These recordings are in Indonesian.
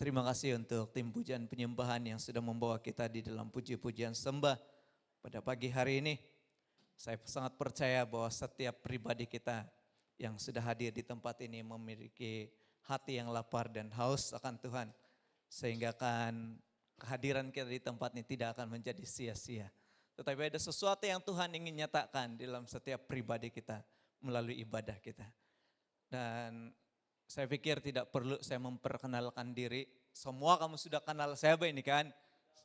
Terima kasih untuk tim pujian penyembahan yang sudah membawa kita di dalam puji-pujian sembah pada pagi hari ini. Saya sangat percaya bahwa setiap pribadi kita yang sudah hadir di tempat ini memiliki hati yang lapar dan haus akan Tuhan. Sehingga kehadiran kita di tempat ini tidak akan menjadi sia-sia. Tetapi ada sesuatu yang Tuhan ingin nyatakan dalam setiap pribadi kita melalui ibadah kita. Dan saya pikir tidak perlu saya memperkenalkan diri. Semua kamu sudah kenal saya ini kan.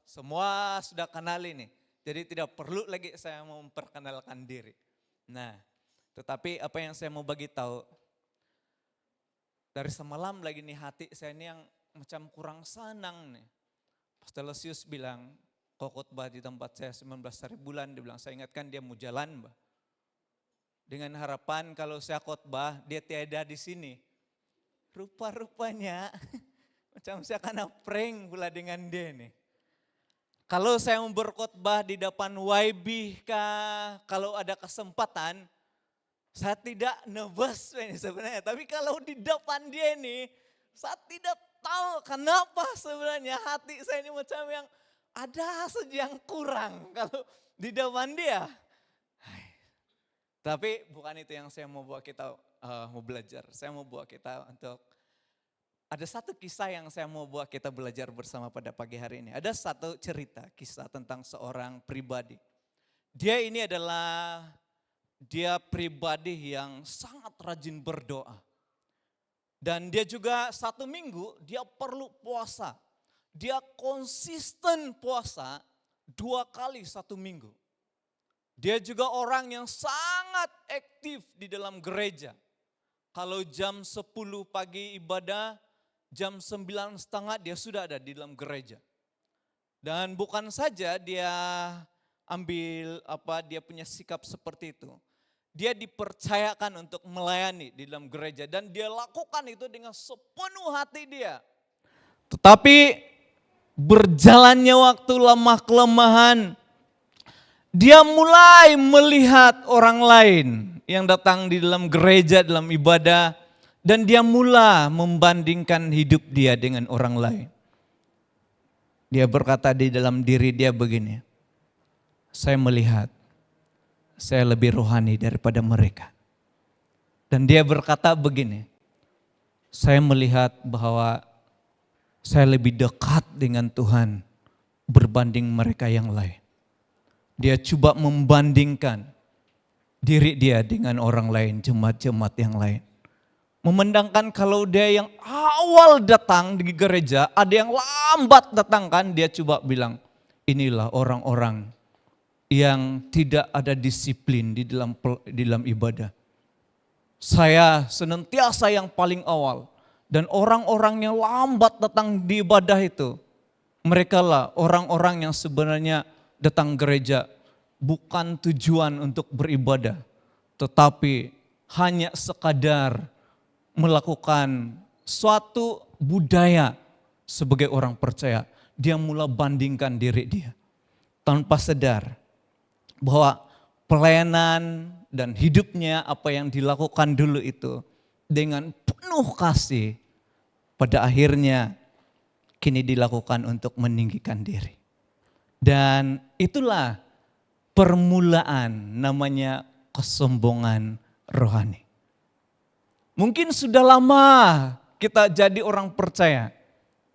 Semua sudah kenal ini. Jadi tidak perlu lagi saya memperkenalkan diri. Nah, tetapi apa yang saya mau bagi tahu. Dari semalam lagi nih hati saya ini yang macam kurang senang nih. Pastor Lesius bilang, kok khotbah di tempat saya 19 hari bulan. Dia bilang, saya ingatkan dia mau jalan, Mbak. Dengan harapan kalau saya khotbah dia tiada di sini. Rupa-rupanya macam saya kena prank pula dengan dia nih. Kalau saya mau berkhotbah di depan YB kah, kalau ada kesempatan, saya tidak nervous ini sebenarnya. Tapi kalau di depan dia nih, saya tidak tahu kenapa sebenarnya hati saya ini macam yang ada saja yang kurang kalau di depan dia. Tapi bukan itu yang saya mau bawa kita mau belajar. Saya mau bawa kita untuk, ada satu kisah yang saya mau bawa kita belajar bersama pada pagi hari ini. Ada satu cerita, kisah tentang seorang pribadi. Dia ini adalah, dia pribadi yang sangat rajin berdoa. Dan dia juga satu minggu dia perlu puasa. Dia konsisten puasa 2 kali satu minggu. Dia juga orang yang sangat aktif di dalam gereja. Kalau jam 10 pagi ibadah, jam 9:30 dia sudah ada di dalam gereja. Dan bukan saja dia ambil dia punya sikap seperti itu. Dia dipercayakan untuk melayani di dalam gereja dan dia lakukan itu dengan sepenuh hati dia. Tetapi berjalannya waktu lemah kelemahan, dia mulai melihat orang lain yang datang di dalam gereja, dalam ibadah. Dan dia mulai membandingkan hidup dia dengan orang lain. Dia berkata di dalam diri dia begini, saya melihat saya lebih rohani daripada mereka. Dan dia berkata begini, saya melihat bahwa saya lebih dekat dengan Tuhan berbanding mereka yang lain. Dia coba membandingkan diri dia dengan orang lain, jemaat-jemaat yang lain. Memandangkan kalau dia yang awal datang di gereja, ada yang lambat datang kan, dia coba bilang, inilah orang-orang yang tidak ada disiplin di dalam ibadah. Saya senantiasa yang paling awal. Dan orang-orang yang lambat datang di ibadah itu, mereka lah orang-orang yang sebenarnya datang gereja bukan tujuan untuk beribadah, tetapi hanya sekadar melakukan suatu budaya sebagai orang percaya. Dia mulai bandingkan diri dia tanpa sadar bahwa pelayanan dan hidupnya apa yang dilakukan dulu itu dengan penuh kasih pada akhirnya kini dilakukan untuk meninggikan diri. Dan itulah permulaan namanya kesombongan rohani. Mungkin sudah lama kita jadi orang percaya.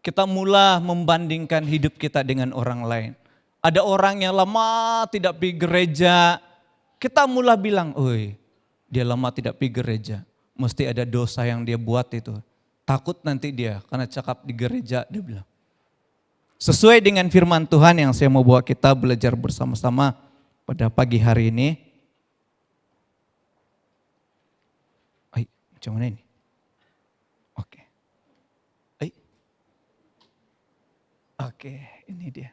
Kita mulai membandingkan hidup kita dengan orang lain. Ada orang yang lama tidak pergi gereja. Kita mulai bilang, oi dia lama tidak pergi gereja. Mesti ada dosa yang dia buat itu. Takut nanti dia karena cakap di gereja dia bilang. Sesuai dengan firman Tuhan yang saya mau bawa kita belajar bersama-sama pada pagi hari ini. Macam mana ini? Oke. Oke, ini dia.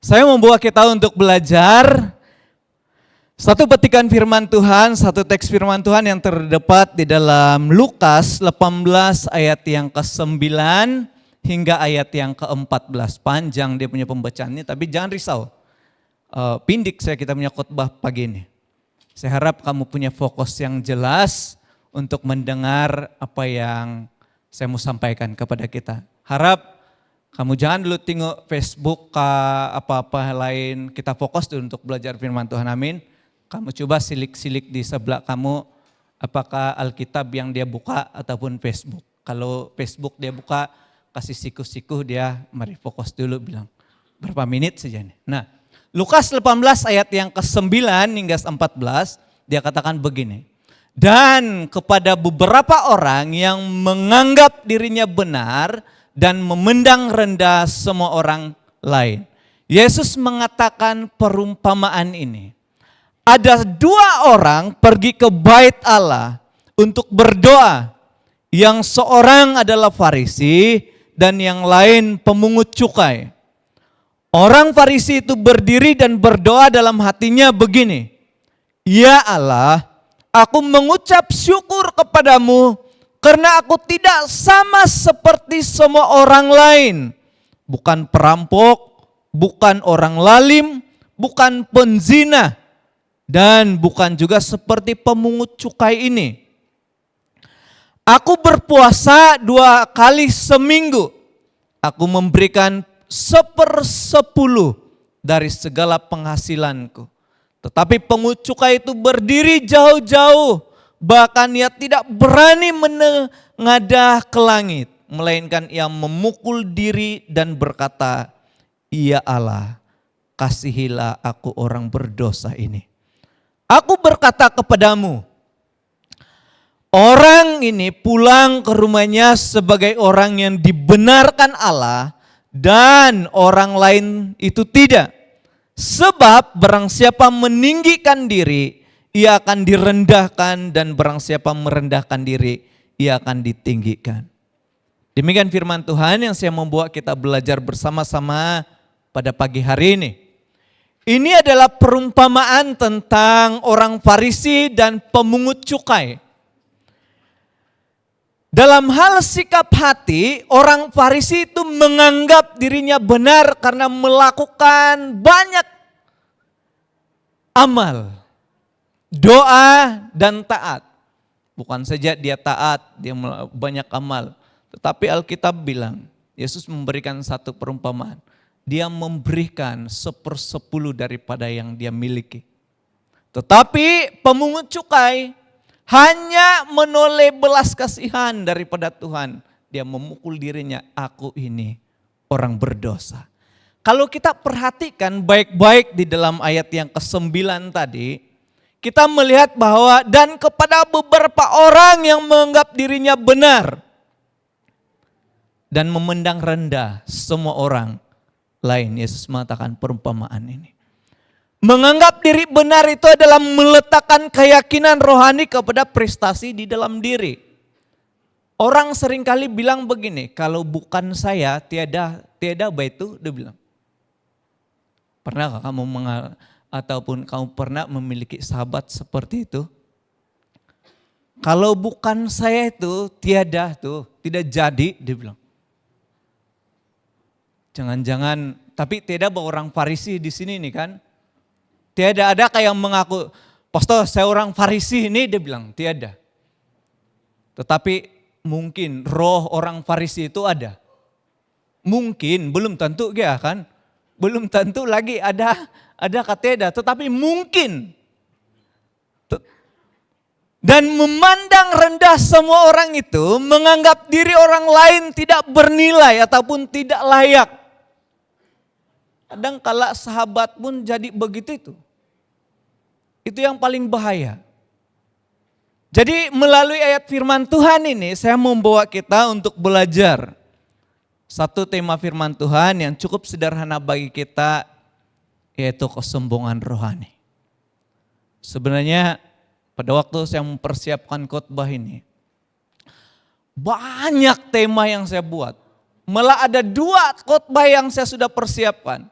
Saya membawa kita untuk belajar satu petikan firman Tuhan, satu teks firman Tuhan yang terdapat di dalam Lukas 18 ayat yang ke-9 hingga ayat yang ke-14. Panjang dia punya pembacaannya, tapi jangan risau. Pindik kita punya khotbah pagi ini. Saya harap kamu punya fokus yang jelas untuk mendengar apa yang saya mau sampaikan kepada kita. Harap Kamu jangan dulu tengok Facebook apa-apa lain. Kita fokus dulu untuk belajar firman Tuhan, amin. Kamu coba silik-silik di sebelah kamu, apakah Alkitab yang dia buka ataupun Facebook. Kalau Facebook dia buka, kasih siku-siku dia, mari fokus dulu bilang. Berapa menit saja nih. Nah, Lukas 18 ayat yang ke-9 hingga 14, dia katakan begini. Dan kepada beberapa orang yang menganggap dirinya benar dan memandang rendah semua orang lain, Yesus mengatakan perumpamaan ini. Ada dua orang pergi ke bait Allah untuk berdoa. Yang seorang adalah Farisi dan yang lain pemungut cukai. Orang Farisi itu berdiri dan berdoa dalam hatinya begini. Ya Allah, aku mengucap syukur kepadamu karena aku tidak sama seperti semua orang lain. Bukan perampok, bukan orang lalim, bukan penzina, dan bukan juga seperti pemungut cukai ini. Aku berpuasa 2 kali seminggu. Aku memberikan 1/10 dari segala penghasilanku. Tetapi pemungut cukai itu berdiri jauh-jauh. Bahkan ia tidak berani menengadah ke langit. Melainkan ia memukul diri dan berkata, Ya Allah, kasihilah aku orang berdosa ini. Aku berkata kepadamu, orang ini pulang ke rumahnya sebagai orang yang dibenarkan Allah dan orang lain itu tidak. Sebab barang siapa meninggikan diri, ia akan direndahkan, dan barang siapa merendahkan diri, ia akan ditinggikan. Demikian firman Tuhan yang saya membuat kita belajar bersama-sama pada pagi hari ini. Ini adalah perumpamaan tentang orang Farisi dan pemungut cukai. Dalam hal sikap hati, orang Farisi itu menganggap dirinya benar karena melakukan banyak amal, doa dan taat. Bukan saja dia taat, dia banyak amal. Tetapi Alkitab bilang, Yesus memberikan satu perumpamaan. Dia memberikan 1/10 daripada yang dia miliki. Tetapi pemungut cukai hanya menoleh belas kasihan daripada Tuhan. Dia memukul dirinya, aku ini orang berdosa. Kalau kita perhatikan baik-baik di dalam ayat yang ke-9 tadi, kita melihat bahwa dan kepada beberapa orang yang menganggap dirinya benar dan memandang rendah semua orang lain, Yesus mengatakan perumpamaan ini. Menganggap diri benar itu adalah meletakkan keyakinan rohani kepada prestasi di dalam diri. Orang seringkali bilang begini, kalau bukan saya tiada baitu, dia bilang. Pernahkah kamu ataupun kamu pernah memiliki sahabat seperti itu? Kalau bukan saya itu tidak jadi, dia bilang. Jangan-jangan, tapi tidak bahwa orang Farisi di sini nih kan. Tiada ada kayak mengaku, pastor saya orang Farisi ini, dia bilang tiada. Tetapi mungkin roh orang Farisi itu ada. Mungkin, belum tentu ya kan. Belum tentu lagi ada kateda, tetapi mungkin. Dan memandang rendah semua orang itu, menganggap diri orang lain tidak bernilai ataupun tidak layak. Kadang kala sahabat pun jadi begitu itu. Itu yang paling bahaya. Jadi melalui ayat firman Tuhan ini saya membawa kita untuk belajar. Satu tema firman Tuhan yang cukup sederhana bagi kita, yaitu kesombongan rohani. Sebenarnya pada waktu saya mempersiapkan khotbah ini, banyak tema yang saya buat. Malah ada 2 khotbah yang saya sudah persiapkan.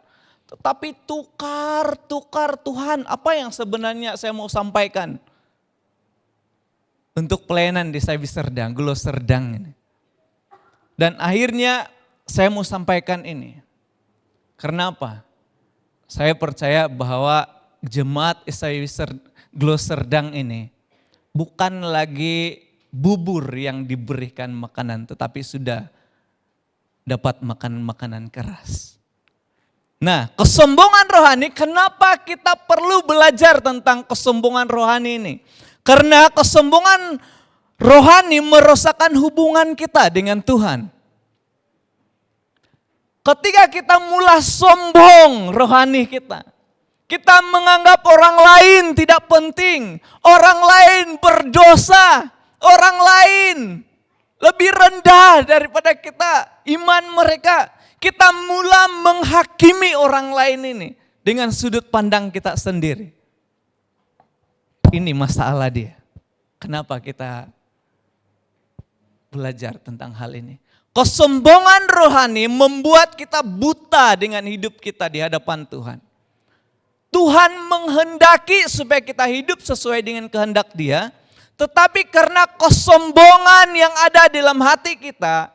Tetapi tukar Tuhan, apa yang sebenarnya saya mau sampaikan untuk pelayanan di Sabi Serdang, Glo Serdang ini. Dan akhirnya saya mau sampaikan ini. Kenapa? Saya percaya bahwa jemaat Sabi Glo Serdang ini bukan lagi bubur yang diberikan makanan, tetapi sudah dapat makan makanan keras. Nah, kesombongan rohani, kenapa kita perlu belajar tentang kesombongan rohani ini? Karena kesombongan rohani merosakkan hubungan kita dengan Tuhan. Ketika kita mulai sombong rohani kita menganggap orang lain tidak penting, orang lain berdosa, orang lain lebih rendah daripada kita, iman mereka. Kita mulai menghakimi orang lain ini dengan sudut pandang kita sendiri. Ini masalah dia. Kenapa kita belajar tentang hal ini? Kesombongan rohani membuat kita buta dengan hidup kita di hadapan Tuhan. Tuhan menghendaki supaya kita hidup sesuai dengan kehendak Dia, tetapi karena kesombongan yang ada dalam hati kita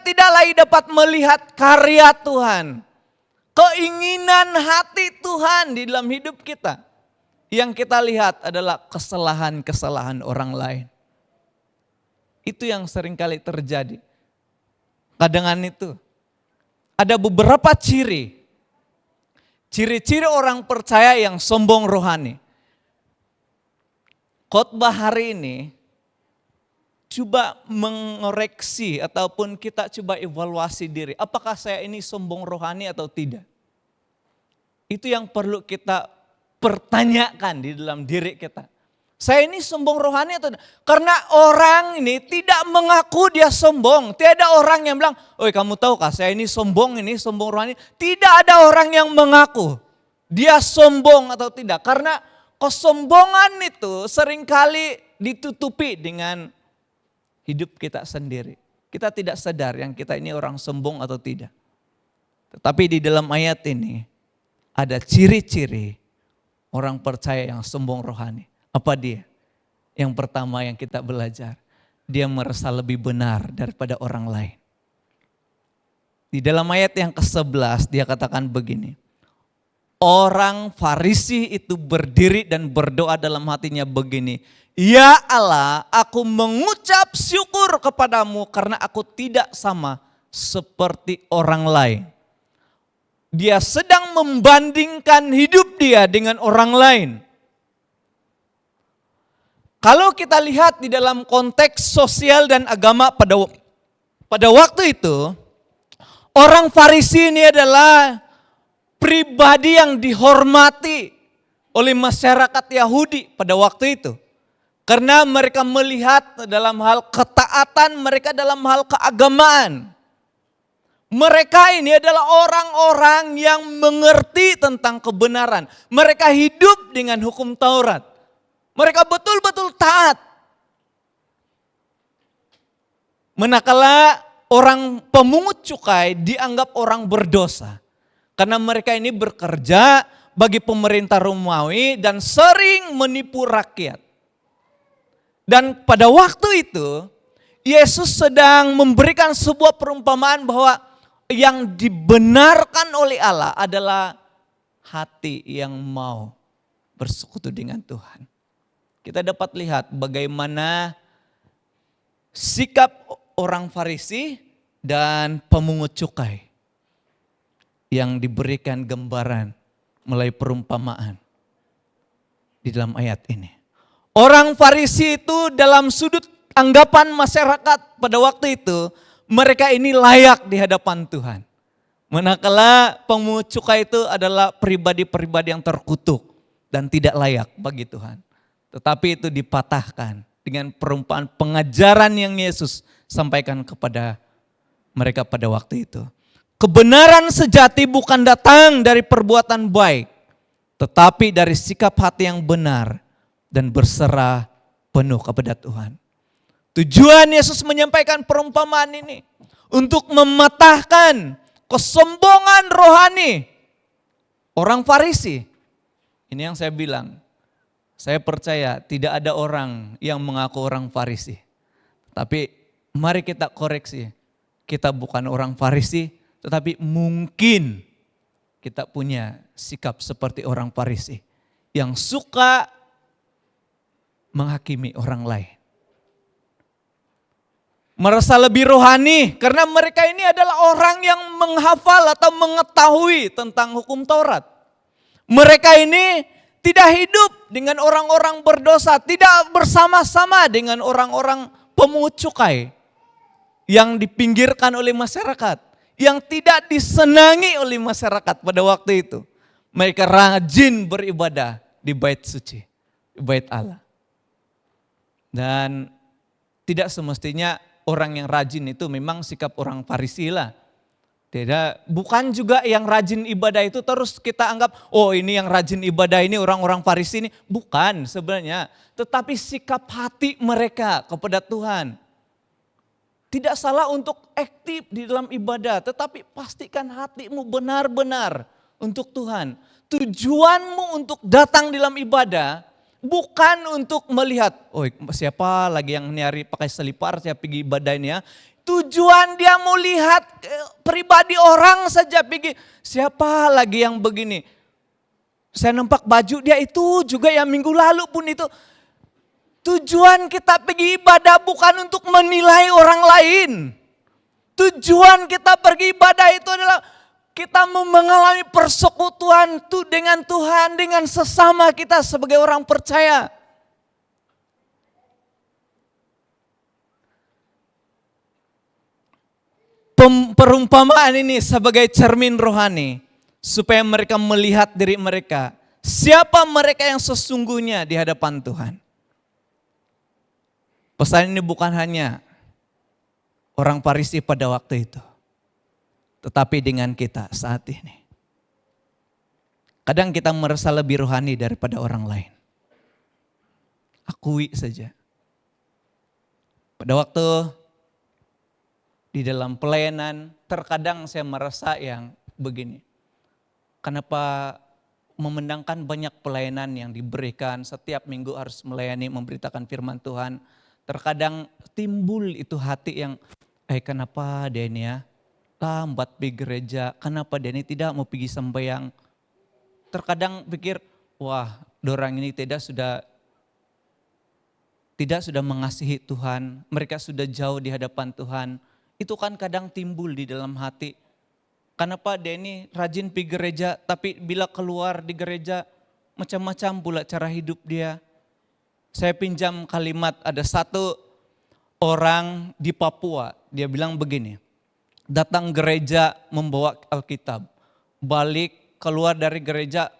tidak lagi dapat melihat karya Tuhan. Keinginan hati Tuhan di dalam hidup kita. Yang kita lihat adalah kesalahan-kesalahan orang lain. Itu yang seringkali terjadi. Kadang itu ada beberapa ciri orang percaya yang sombong rohani. Khotbah hari ini coba mengoreksi ataupun kita coba evaluasi diri. Apakah saya ini sombong rohani atau tidak? Itu yang perlu kita pertanyakan di dalam diri kita. Saya ini sombong rohani atau tidak? Karena orang ini tidak mengaku dia sombong. Tiada orang yang bilang, "Oi, kamu tahukah saya ini sombong rohani." Tidak ada orang yang mengaku dia sombong atau tidak. Karena kesombongan itu seringkali ditutupi dengan hidup kita sendiri. Kita tidak sadar yang kita ini orang sombong atau tidak. Tetapi di dalam ayat ini ada ciri-ciri orang percaya yang sombong rohani. Apa dia? Yang pertama yang kita belajar, dia merasa lebih benar daripada orang lain. Di dalam ayat yang ke-11 dia katakan begini. Orang Farisi itu berdiri dan berdoa dalam hatinya begini. Ya Allah, aku mengucap syukur kepadamu karena aku tidak sama seperti orang lain. Dia sedang membandingkan hidup dia dengan orang lain. Kalau kita lihat di dalam konteks sosial dan agama pada waktu itu, orang Farisi ini adalah pribadi yang dihormati oleh masyarakat Yahudi pada waktu itu. Karena mereka melihat dalam hal ketaatan, mereka dalam hal keagamaan. Mereka ini adalah orang-orang yang mengerti tentang kebenaran. Mereka hidup dengan hukum Taurat. Mereka betul-betul taat. Manakala orang pemungut cukai dianggap orang berdosa. Karena mereka ini bekerja bagi pemerintah Romawi dan sering menipu rakyat. Dan pada waktu itu, Yesus sedang memberikan sebuah perumpamaan bahwa yang dibenarkan oleh Allah adalah hati yang mau bersekutu dengan Tuhan. Kita dapat lihat bagaimana sikap orang Farisi dan pemungut cukai yang diberikan gambaran melalui perumpamaan di dalam ayat ini. Orang Farisi itu dalam sudut anggapan masyarakat pada waktu itu, mereka ini layak di hadapan Tuhan. Manakala pemungut cukai itu adalah pribadi-pribadi yang terkutuk dan tidak layak bagi Tuhan. Tetapi itu dipatahkan dengan perumpamaan pengajaran yang Yesus sampaikan kepada mereka pada waktu itu. Kebenaran sejati bukan datang dari perbuatan baik, tetapi dari sikap hati yang benar dan berserah penuh kepada Tuhan. Tujuan Yesus menyampaikan perumpamaan ini untuk mematahkan kesombongan rohani orang Farisi. Ini yang saya bilang, saya percaya tidak ada orang yang mengaku orang Farisi. Tapi mari kita koreksi, kita bukan orang Farisi, tetapi mungkin kita punya sikap seperti orang Farisi yang suka menghakimi orang lain. merasa lebih rohani karena mereka ini adalah orang yang menghafal atau mengetahui tentang hukum Taurat. Mereka ini tidak hidup dengan orang-orang berdosa, tidak bersama-sama dengan orang-orang pemungut cukai yang dipinggirkan oleh masyarakat, yang tidak disenangi oleh masyarakat pada waktu itu. Mereka rajin beribadah di bait suci, di bait Allah. Dan tidak semestinya orang yang rajin itu memang sikap orang Farisi lah. Tidak, bukan juga yang rajin ibadah itu terus kita anggap, oh ini yang rajin ibadah ini orang-orang Farisi ini. Bukan sebenarnya, tetapi sikap hati mereka kepada Tuhan. Tidak salah untuk aktif di dalam ibadah, tetapi pastikan hatimu benar-benar untuk Tuhan. Tujuanmu untuk datang dalam ibadah bukan untuk melihat, oh siapa lagi yang nyari pakai selipar, saya pergi ibadah ini ya. Tujuan dia mau lihat pribadi orang saja, pergi siapa lagi yang begini. Saya nampak baju dia itu juga yang minggu lalu pun itu. Tujuan kita pergi ibadah bukan untuk menilai orang lain. Tujuan kita pergi ibadah itu adalah kita mengalami persekutuan dengan Tuhan, dengan sesama kita sebagai orang percaya. Perumpamaan ini sebagai cermin rohani supaya mereka melihat diri mereka. Siapa mereka yang sesungguhnya di hadapan Tuhan. Pesan ini bukan hanya orang Farisi pada waktu itu, tetapi dengan kita saat ini. Kadang kita merasa lebih rohani daripada orang lain. Akui saja. Pada waktu di dalam pelayanan, terkadang saya merasa yang begini. Kenapa memandangkan banyak pelayanan yang diberikan, setiap minggu harus melayani, memberitakan firman Tuhan. Terkadang timbul itu hati yang, kenapa dia ini ya lambat pergi gereja, kenapa dia ini tidak mau pergi sembahyang. Terkadang pikir, wah dorang ini tidak sudah mengasihi Tuhan, mereka sudah jauh di hadapan Tuhan. Itu kan kadang timbul di dalam hati. Kenapa dia ini rajin pergi gereja, tapi bila keluar di gereja macam-macam pula cara hidup dia. Saya pinjam kalimat, ada satu orang di Papua, dia bilang begini, datang gereja membawa Alkitab, balik keluar dari gereja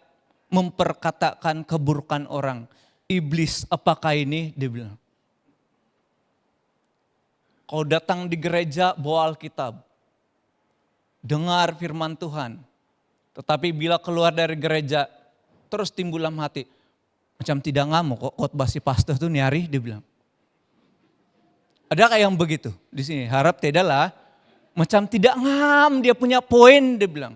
memperkatakan keburukan orang. Iblis apakah ini? Dia bilang. Kau datang di gereja bawa Alkitab, dengar firman Tuhan, tetapi bila keluar dari gereja terus timbul dalam hati, macam tidak ngamuk kok khotbah si pastor tuh nyari, dia bilang. Ada kayak yang begitu di sini, harap tidaklah, macam tidak ngam, dia punya poin, dia bilang.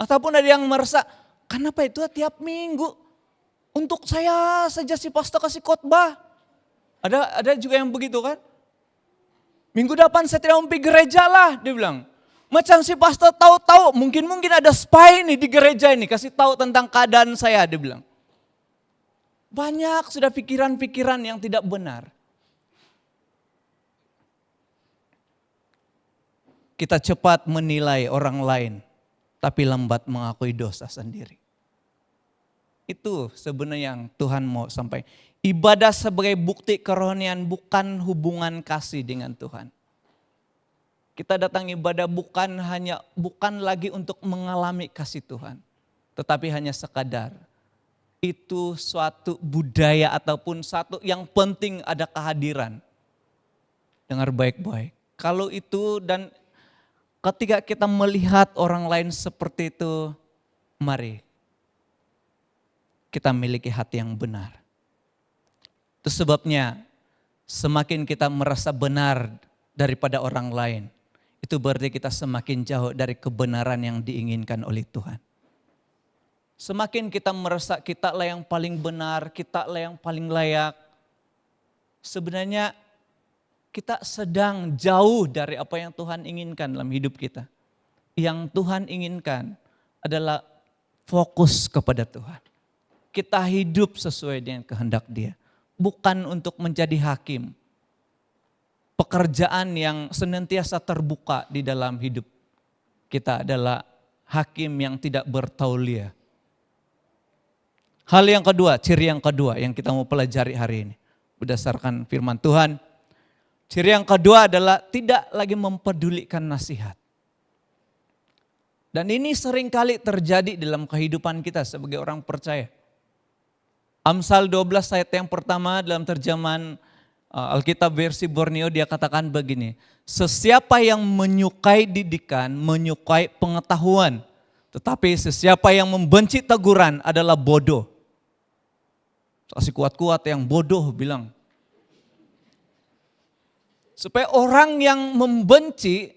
Ataupun ada yang merasa, kenapa itu tiap minggu untuk saya saja si pastor kasih khotbah. Ada juga yang begitu kan. Minggu depan saya tidak mau pergi gereja lah, dia bilang. Macam si pastor tahu-tahu, mungkin ada spy nih di gereja ini, kasih tahu tentang keadaan saya, dia bilang. Banyak sudah pikiran-pikiran yang tidak benar. Kita cepat menilai orang lain, tapi lambat mengakui dosa sendiri. Itu sebenarnya yang Tuhan mau sampaikan. Ibadah sebagai bukti kerohanian, bukan hubungan kasih dengan Tuhan. Kita datang ibadah bukan lagi untuk mengalami kasih Tuhan, tetapi hanya sekadar itu suatu budaya ataupun satu yang penting ada kehadiran. Dengar baik-baik. Kalau itu dan ketika kita melihat orang lain seperti itu, mari kita miliki hati yang benar. Itu sebabnya semakin kita merasa benar daripada orang lain, itu berarti kita semakin jauh dari kebenaran yang diinginkan oleh Tuhan. Semakin kita merasa kita lah yang paling benar, kita lah yang paling layak. Sebenarnya kita sedang jauh dari apa yang Tuhan inginkan dalam hidup kita. Yang Tuhan inginkan adalah fokus kepada Tuhan. Kita hidup sesuai dengan kehendak Dia. bukan untuk menjadi hakim. Pekerjaan yang senantiasa terbuka di dalam hidup kita adalah hakim yang tidak bertaulia. Hal yang kedua, ciri yang kedua yang kita mau pelajari hari ini berdasarkan firman Tuhan. Ciri yang kedua adalah tidak lagi mempedulikan nasihat. Dan ini seringkali terjadi dalam kehidupan kita sebagai orang percaya. Amsal 12 ayat yang pertama dalam terjemahan Alkitab versi Borneo dia katakan begini. Sesiapa yang menyukai didikan, menyukai pengetahuan. Tetapi sesiapa yang membenci teguran adalah bodoh. Kasih kuat-kuat yang bodoh bilang. Supaya orang yang membenci,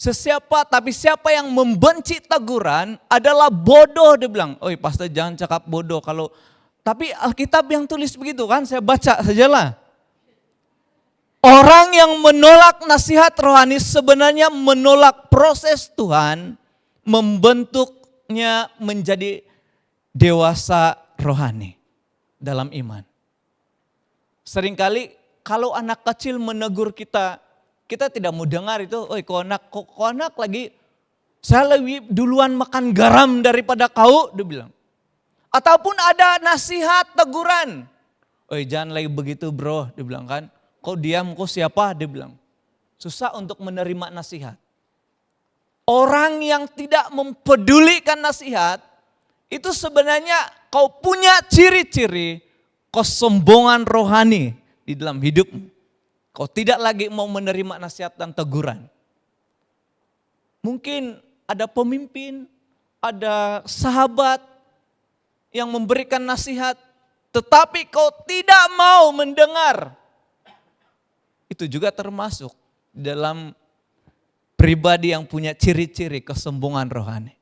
siapa yang membenci teguran adalah bodoh, dia bilang. Oh, pastor jangan cakap bodoh tapi Alkitab yang tulis begitu kan, saya baca sajalah. Orang yang menolak nasihat rohani sebenarnya menolak proses Tuhan membentuknya menjadi dewasa rohani dalam iman. Seringkali kalau anak kecil menegur kita tidak mau dengar itu, kok anak lagi, saya lebih duluan makan garam daripada kau, dia bilang. Ataupun ada nasihat, teguran. Jangan lagi begitu bro, dia bilang kan. Kau diam, kau siapa, dia bilang. Susah untuk menerima nasihat. Orang yang tidak mempedulikan nasihat, itu sebenarnya kau punya ciri-ciri kesombongan rohani di dalam hidupmu. Kau tidak lagi mau menerima nasihat dan teguran. Mungkin ada pemimpin, ada sahabat yang memberikan nasihat, tetapi kau tidak mau mendengar. Itu juga termasuk dalam pribadi yang punya ciri-ciri kesombongan rohani.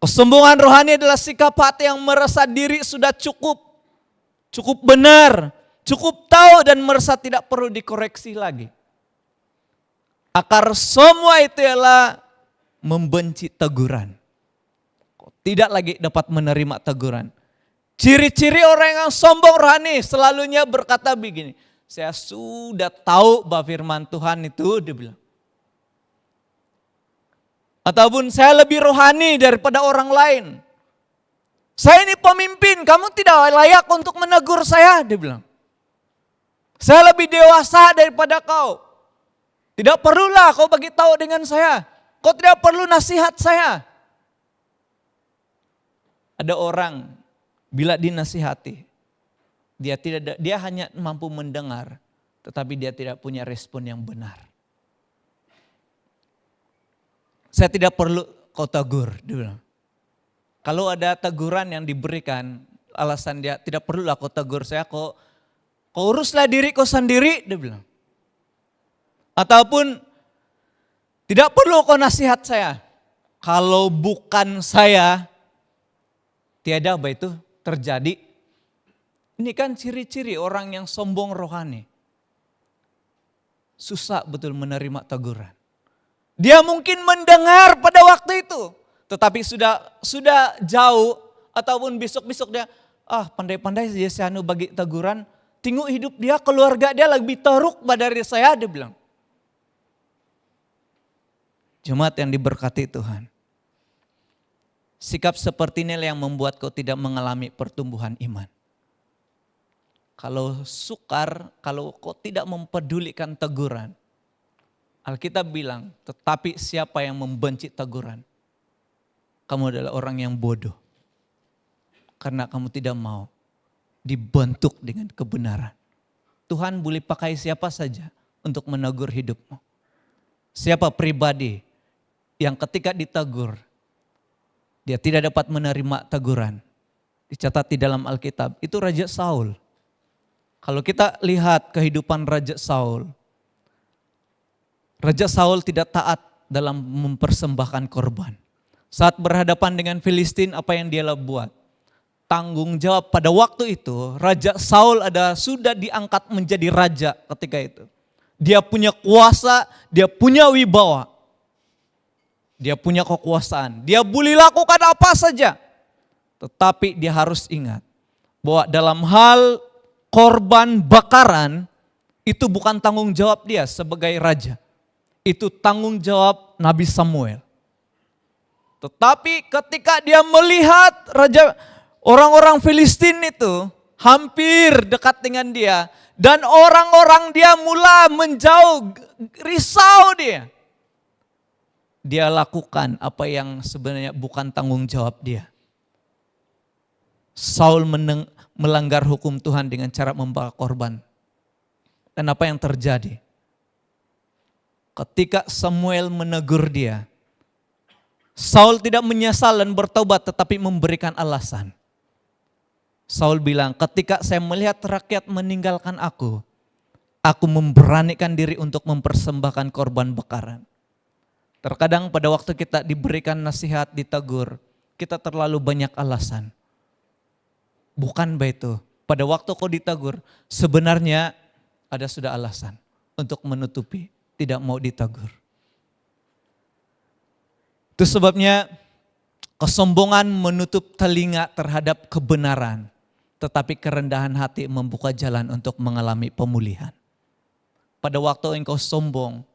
Kesombongan rohani adalah sikap hati yang merasa diri sudah cukup benar, cukup tahu dan merasa tidak perlu dikoreksi lagi. Akar semua itu ialah membenci teguran. Tidak lagi dapat menerima teguran. Ciri-ciri orang yang sombong rohani selalunya berkata begini. Saya sudah tahu bahwa firman Tuhan itu, dia bilang. Ataupun saya lebih rohani daripada orang lain. Saya ini pemimpin, kamu tidak layak untuk menegur saya, dia bilang. Saya lebih dewasa daripada kau. Tidak perlulah kau bagi tahu dengan saya. Kau tidak perlu nasihat saya. Ada orang bila dinasihati, dia hanya mampu mendengar, tetapi dia tidak punya respon yang benar. Saya tidak perlu kau tegur, dia bilang. Kalau ada teguran yang diberikan, alasan dia tidak perlulah kau tegur saya, kau uruslah diri kau sendiri, dia bilang. Ataupun tidak perlu kau nasihat saya, kalau bukan saya, tiada apa itu terjadi. Ini kan ciri-ciri orang yang sombong rohani. Susah betul menerima teguran. Dia mungkin mendengar pada waktu itu, tetapi sudah jauh ataupun besok-besok dia, pandai-pandai saja si anu bagi teguran, tengok hidup dia, keluarga dia lebih teruk dari saya, dia bilang. Jemaat yang diberkati Tuhan. Sikap seperti ini yang membuat kau tidak mengalami pertumbuhan iman. Kalau sukar, kalau kau tidak mempedulikan teguran. Alkitab bilang, tetapi siapa yang membenci teguran, kamu adalah orang yang bodoh. Karena kamu tidak mau dibentuk dengan kebenaran. Tuhan boleh pakai siapa saja untuk menegur hidupmu. Siapa pribadi yang ketika ditegur, dia tidak dapat menerima teguran. Dicatat di dalam Alkitab, itu Raja Saul. Kalau kita lihat kehidupan Raja Saul tidak taat dalam mempersembahkan korban. Saat berhadapan dengan Filistin, apa yang dia buat? Tanggung jawab pada waktu itu, Raja Saul sudah diangkat menjadi raja ketika itu. Dia punya kuasa, dia punya wibawa. Dia punya kekuasaan, dia boleh lakukan apa saja. Tetapi dia harus ingat bahwa dalam hal korban bakaran itu bukan tanggung jawab dia sebagai raja. Itu tanggung jawab Nabi Samuel. Tetapi ketika dia melihat orang-orang Filistin itu hampir dekat dengan dia, dan orang-orang dia mulai menjauh, risau dia. Dia lakukan apa yang sebenarnya bukan tanggung jawab dia. Saul melanggar hukum Tuhan dengan cara membawa korban. Dan apa yang terjadi? Ketika Samuel menegur dia, Saul tidak menyesal dan bertobat, tetapi memberikan alasan. Saul bilang, ketika saya melihat rakyat meninggalkan aku memberanikan diri untuk mempersembahkan korban bakaran. Terkadang pada waktu kita diberikan nasihat, ditegur, kita terlalu banyak alasan. Bukan begitu. Pada waktu kau ditegur, sebenarnya ada sudah alasan untuk menutupi, tidak mau ditegur. Itu sebabnya kesombongan menutup telinga terhadap kebenaran, tetapi kerendahan hati membuka jalan untuk mengalami pemulihan. Pada waktu engkau sombong,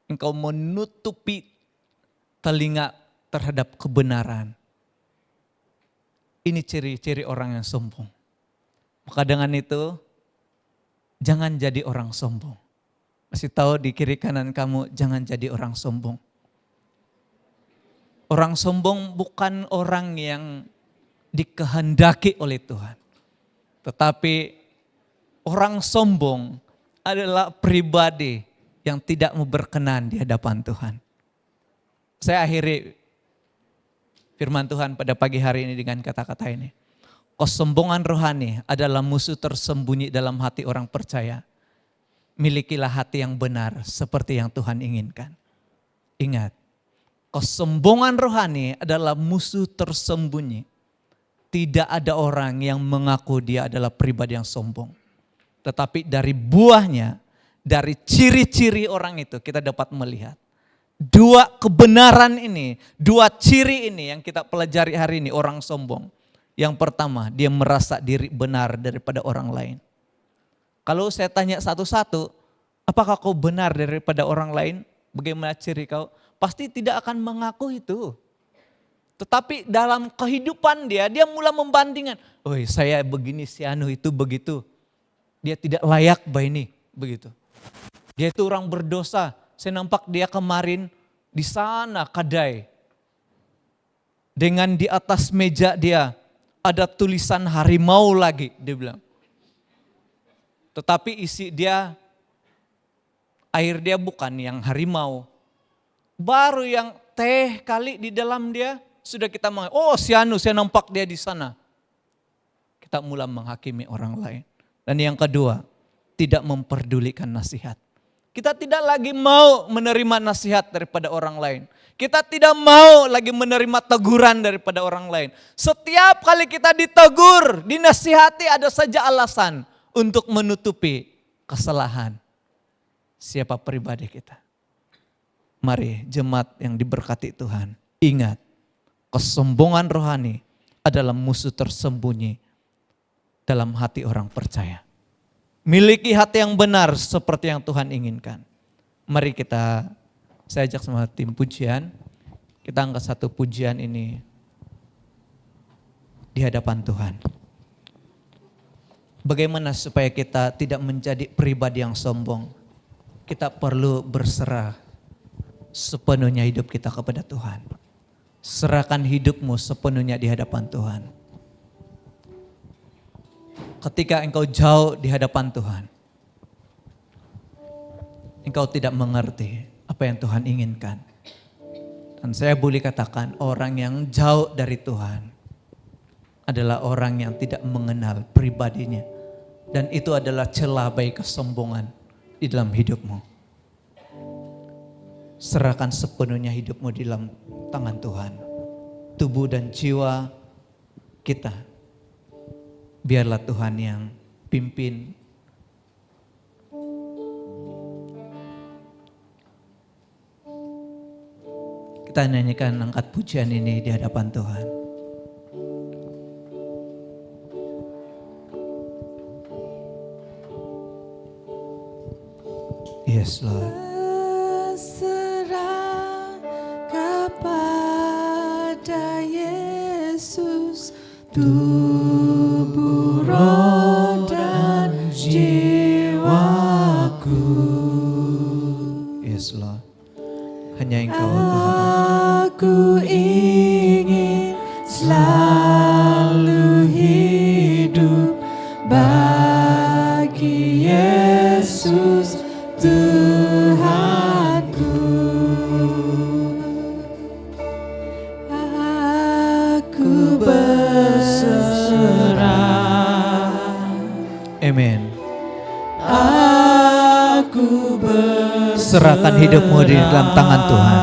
engkau menutupi telinga terhadap kebenaran. Ini ciri-ciri orang yang sombong. Maka dengan itu, jangan jadi orang sombong. Kasih tahu di kiri kanan kamu, jangan jadi orang sombong. Orang sombong bukan orang yang dikehendaki oleh Tuhan. Tetapi orang sombong adalah pribadi yang tidak mau berkenan di hadapan Tuhan. Saya akhiri firman Tuhan pada pagi hari ini dengan kata-kata ini. Kesombongan rohani adalah musuh tersembunyi dalam hati orang percaya. Milikilah hati yang benar seperti yang Tuhan inginkan. Ingat, kesombongan rohani adalah musuh tersembunyi. Tidak ada orang yang mengaku dia adalah pribadi yang sombong. Tetapi dari buahnya, dari ciri-ciri orang itu kita dapat melihat. Dua kebenaran ini, dua ciri ini yang kita pelajari hari ini orang sombong. Yang pertama, dia merasa diri benar daripada orang lain. Kalau saya tanya satu-satu, apakah kau benar daripada orang lain? Bagaimana ciri kau? Pasti tidak akan mengaku itu. Tetapi dalam kehidupan dia mulai membandingkan. Oh saya begini, si Anu itu begitu. Dia tidak layak ini, begitu. Dia itu orang berdosa. Saya nampak dia kemarin di sana kadai. Dengan di atas meja dia ada tulisan harimau lagi, dia bilang. Tetapi isi dia, air dia bukan yang harimau. Baru yang teh kali di dalam dia, sudah kita mengatakan, oh si Anu, saya nampak dia di sana. Kita mulai menghakimi orang lain. Dan yang kedua, tidak memperdulikan nasihat. Kita tidak lagi mau menerima nasihat daripada orang lain. Kita tidak mau lagi menerima teguran daripada orang lain. Setiap kali kita ditegur, dinasihati ada saja alasan untuk menutupi kesalahan. Siapa pribadi kita? Mari jemaat yang diberkati Tuhan, ingat kesombongan rohani adalah musuh tersembunyi dalam hati orang percaya. Miliki hati yang benar seperti yang Tuhan inginkan. Mari saya ajak sama tim pujian, kita angkat satu pujian ini di hadapan Tuhan. Bagaimana supaya kita tidak menjadi pribadi yang sombong? Kita perlu berserah sepenuhnya hidup kita kepada Tuhan. Serahkan hidupmu sepenuhnya di hadapan Tuhan. Ketika engkau jauh di hadapan Tuhan, engkau tidak mengerti apa yang Tuhan inginkan. Dan saya boleh katakan orang yang jauh dari Tuhan adalah orang yang tidak mengenal pribadinya. Dan itu adalah celah bagi kesombongan di dalam hidupmu. Serahkan sepenuhnya hidupmu di dalam tangan Tuhan. Tubuh dan jiwa kita. Biarlah Tuhan yang pimpin. Kita nyanyikan angkat pujian ini di hadapan Tuhan. Yes, Lord. Berserah kepada Yesus, tubuh, roh, dan jiwaku. Yes, Lord. Hanya Engkau Tuhan. Aku ingin selalu hidup bagi Yesus Tuhanku. Aku berserah. Amen. Aku berserah. Serahkan hidupmu di dalam tangan Tuhan.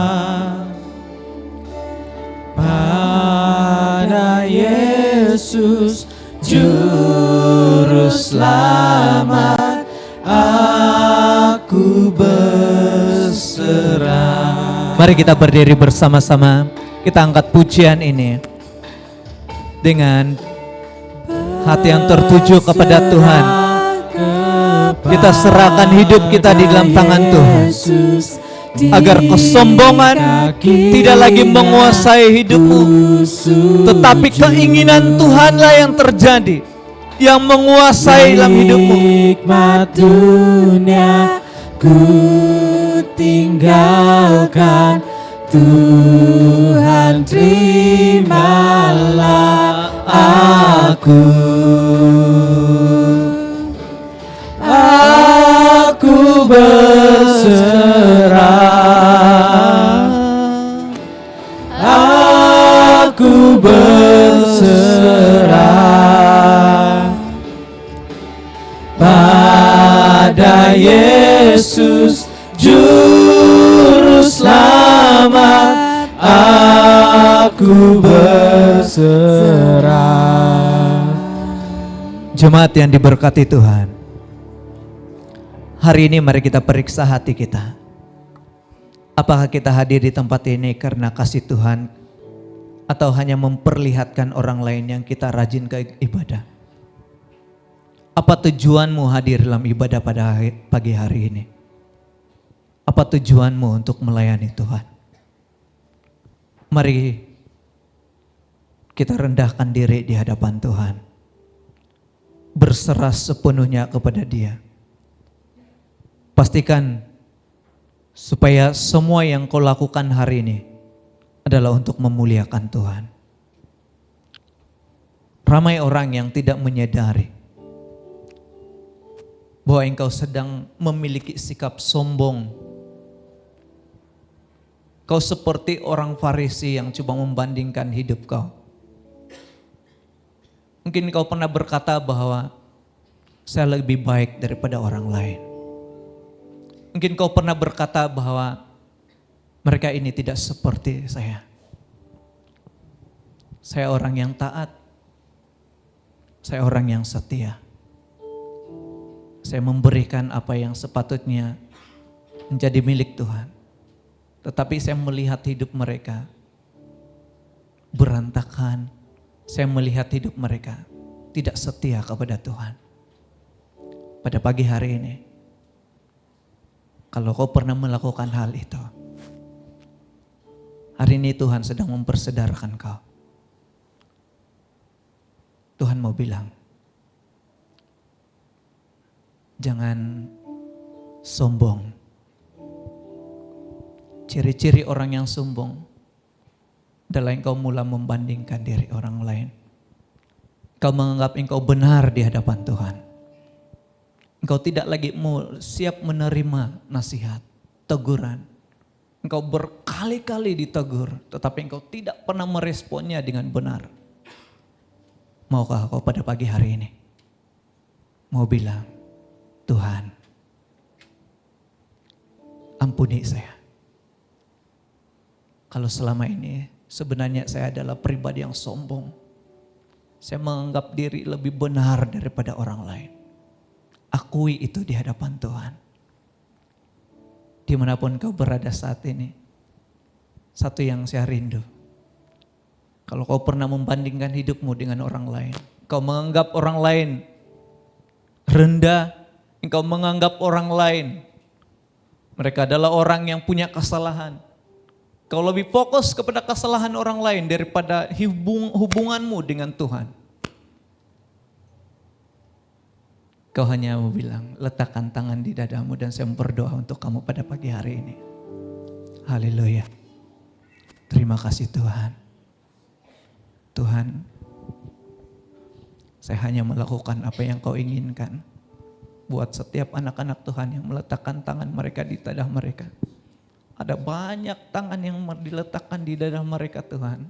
Pada Yesus Juru Selamat, aku berserah. Mari kita berdiri bersama-sama. Kita angkat pujian ini dengan hati yang tertuju kepada Tuhan. Kita serahkan hidup kita di dalam tangan Tuhan, agar kesombongan tidak lagi menguasai hidupmu, tetapi keinginan Tuhanlah yang terjadi, yang menguasai dalam hidupmu. Nikmat dunia ku tinggalkan, Tuhan terimalah aku. Aku berserah. Aku berserah pada Yesus Juru Selamat. Aku berserah. Jemaat yang diberkati Tuhan, hari ini mari kita periksa hati kita. Apakah kita hadir di tempat ini karena kasih Tuhan, atau hanya memperlihatkan orang lain yang kita rajin ke ibadah? Apa tujuanmu hadir dalam ibadah pada pagi hari ini? Apa tujuanmu untuk melayani Tuhan? Mari kita rendahkan diri di hadapan Tuhan, berserah sepenuhnya kepada Dia. Pastikan supaya semua yang kau lakukan hari ini adalah untuk memuliakan Tuhan. Ramai orang yang tidak menyadari bahwa engkau sedang memiliki sikap sombong. Kau seperti orang Farisi yang coba membandingkan hidup kau. Mungkin kau pernah berkata bahwa saya lebih baik daripada orang lain. Mungkin kau pernah berkata bahwa mereka ini tidak seperti saya. Saya orang yang taat. Saya orang yang setia. Saya memberikan apa yang sepatutnya menjadi milik Tuhan. Tetapi saya melihat hidup mereka berantakan. Saya melihat hidup mereka tidak setia kepada Tuhan. Pada pagi hari ini, kalau kau pernah melakukan hal itu, hari ini Tuhan sedang mempersedarkan kau. Tuhan mau bilang, jangan sombong. Ciri-ciri orang yang sombong adalah engkau mula membandingkan diri orang lain. Engkau menganggap engkau benar di hadapan Tuhan. Engkau tidak lagi siap menerima nasihat, teguran. Engkau berkali-kali ditegur, tetapi engkau tidak pernah meresponnya dengan benar. Maukah kau pada pagi hari ini mau bilang, Tuhan, ampuni saya. Kalau selama ini sebenarnya saya adalah pribadi yang sombong. Saya menganggap diri lebih benar daripada orang lain. Akui itu di hadapan Tuhan. Dimanapun kau berada saat ini, satu yang saya rindu. Kalau kau pernah membandingkan hidupmu dengan orang lain, kau menganggap orang lain rendah, engkau menganggap orang lain Mereka adalah orang yang punya kesalahan. Kau lebih fokus kepada kesalahan orang lain daripada hubunganmu dengan Tuhan. Kau hanya mau bilang, letakkan tangan di dadamu dan saya berdoa untuk kamu pada pagi hari ini. Haleluya. Terima kasih Tuhan. Tuhan, saya hanya melakukan apa yang kau inginkan. Buat setiap anak-anak Tuhan yang meletakkan tangan mereka di dadah mereka. Ada banyak tangan yang diletakkan di dadah mereka Tuhan.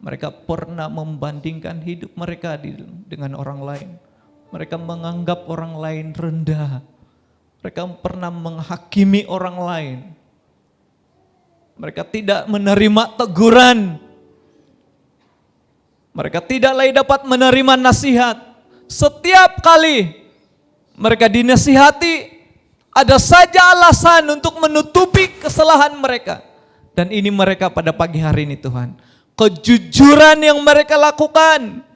Mereka pernah membandingkan hidup mereka dengan orang lain. Mereka menganggap orang lain rendah. Mereka pernah menghakimi orang lain. Mereka tidak menerima teguran. Mereka tidak lagi dapat menerima nasihat. Setiap kali mereka dinasihati, ada saja alasan untuk menutupi kesalahan mereka. Dan ini mereka pada pagi hari ini Tuhan. Kejujuran yang mereka lakukan,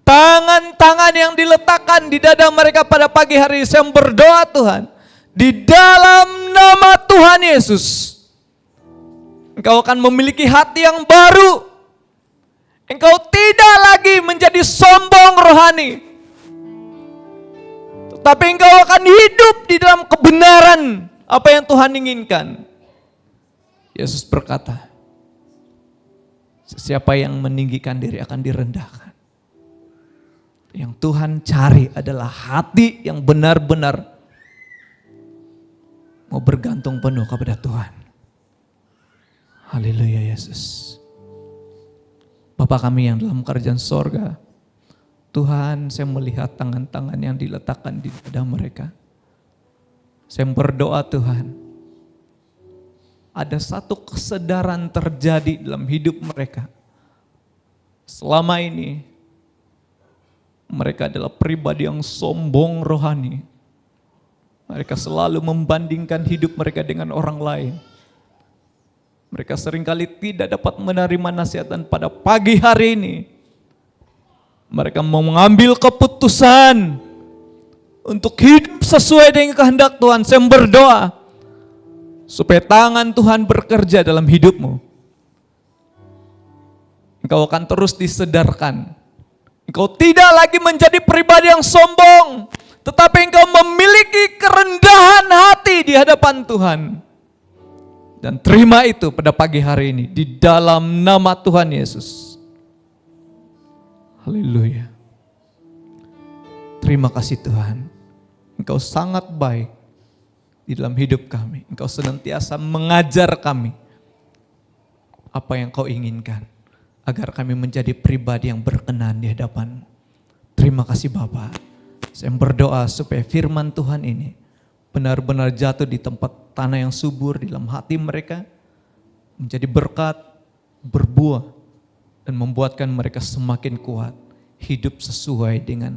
tangan-tangan yang diletakkan di dada mereka pada pagi hari ini, saya berdoa Tuhan, di dalam nama Tuhan Yesus, Engkau akan memiliki hati yang baru. Engkau tidak lagi menjadi sombong rohani, tetapi engkau akan hidup di dalam kebenaran apa yang Tuhan inginkan. Yesus berkata, siapa yang meninggikan diri akan direndahkan. Yang Tuhan cari adalah hati yang benar-benar mau bergantung penuh kepada Tuhan. Haleluya Yesus. Bapa kami yang dalam kerajaan sorga, Tuhan, saya melihat tangan-tangan yang diletakkan di dada mereka. Saya berdoa Tuhan, ada satu kesadaran terjadi dalam hidup mereka. Selama ini, mereka adalah pribadi yang sombong rohani. Mereka selalu membandingkan hidup mereka dengan orang lain. Mereka seringkali tidak dapat menerima nasihat, dan pada pagi hari ini, mereka mau mengambil keputusan untuk hidup sesuai dengan kehendak Tuhan. Saya berdoa supaya tangan Tuhan bekerja dalam hidupmu. Engkau akan terus disedarkan. Engkau tidak lagi menjadi pribadi yang sombong, tetapi engkau memiliki kerendahan hati di hadapan Tuhan. Dan terima itu pada pagi hari ini di dalam nama Tuhan Yesus. Haleluya. Terima kasih Tuhan. Engkau sangat baik di dalam hidup kami. Engkau senantiasa mengajar kami apa yang kau inginkan, agar kami menjadi pribadi yang berkenan di hadapan. Terima kasih Bapa. Saya berdoa supaya firman Tuhan ini benar-benar jatuh di tempat tanah yang subur di dalam hati mereka, menjadi berkat, berbuah, dan membuatkan mereka semakin kuat, hidup sesuai dengan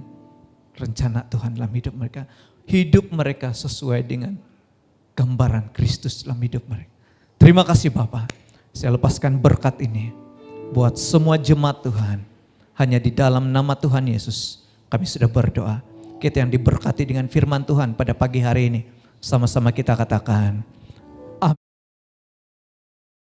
rencana Tuhan dalam hidup mereka. Hidup mereka sesuai dengan gambaran Kristus dalam hidup mereka. Terima kasih Bapa. Saya lepaskan berkat ini buat semua jemaat Tuhan. Hanya di dalam nama Tuhan Yesus kami sudah berdoa. Kita yang diberkati dengan firman Tuhan pada pagi hari ini, sama-sama kita katakan